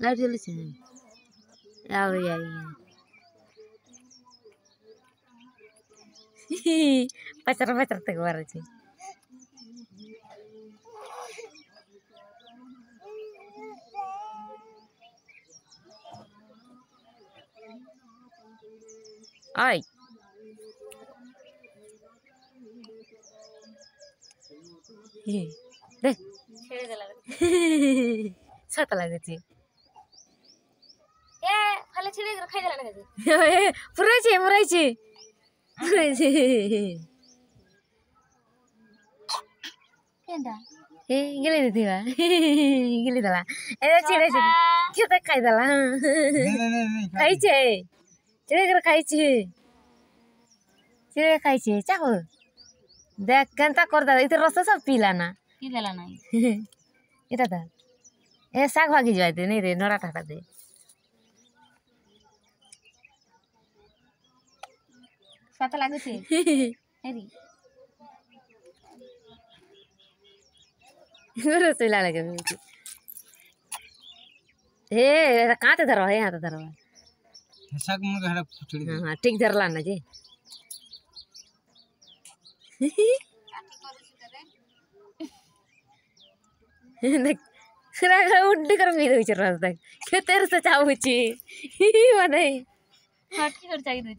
light जली छे आवे आई पचर पचर तक बार छे आई दे छेड़े देला सत लागे छे ए खाली छेड़े खाई देला ना पुराई छे केंदा ए गेले दिवा गेले दला ए छेड़े छे केते खाई देला खाई छे छेड़े खाई छे छेड़े खाई छे चाहो देख केंता कर दे इते रस सब पीला ना पी देला ना इता दा ए साग भागी जाय दे नहीं रे नड़ा टाटा दे साथ लागु छे हेरी रसोईला लगे हे काते धरो हे हाथ धरो साग मन का हड़ा फुचड़ी हां ठीक धरला ना जी देख सरा उड्डी कर मी दे विचार तक के तेरे से चाहूची माने हाटकी कर चाहिए दे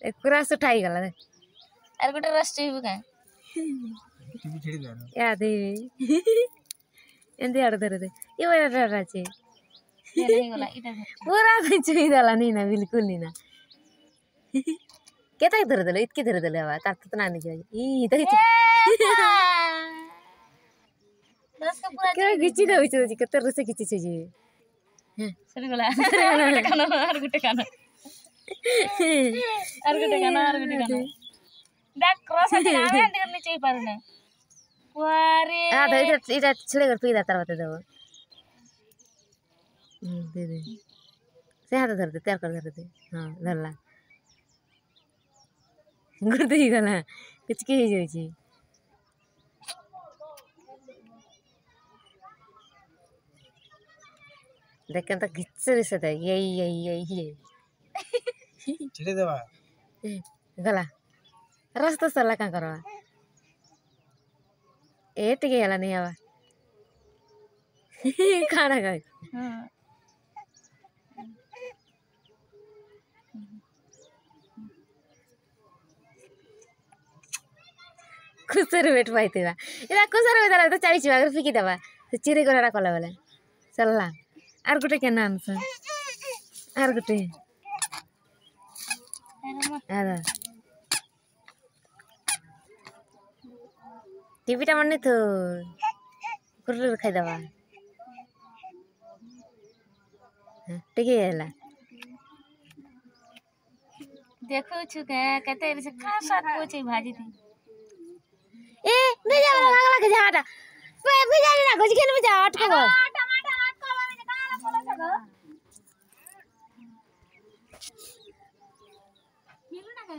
एक रस उठाई गला अरे गोटे रस चाहिए का टीवी छेड़ी दे या दे एंदे आड़ धरे दे ये वाला राचे ये नहीं गला इटा पूरा छुई देला नहीं ना बिल्कुल नहीं ना केता धरे देले इतके धरे देले बा तात तना नहीं जाय ई देख रस का पूरा के गिची दे विच के तर रस गिची छे जी सरी गला खाना और गुटे खाना देख क्रॉस আছে না এন্ড করতে চাই পারে না ওরে আ এটা ছেড়ে করে পিদা তারপরে দেব दे दे से हाथ धर दे तैयार कर धर दे हां धरला गुर्दे ही गला कुछ के ही जाय छी देखन त घिचरे से दे ये छेड़े देबा गला रास्ता सला का करवा एट गेला नहीं आवा खाना खा हां कुसर वेट पाइतेवा इला कुसर वेट लागत 40 भाग फिकी देबा से चिरे गोरा कला वाला चलला आर गुटे के नाम से आर गुटे आदा टीवी टा मने तो कुरकुरे खाई दबा ठीक है ला देखो छु के कते से खासा कोची भाजी थी ए भेजा वाला लागला के जाटा भेजा ना गोजी खेल में जा अटको टमाटर अटको में काला बोला सगो मिलू ना के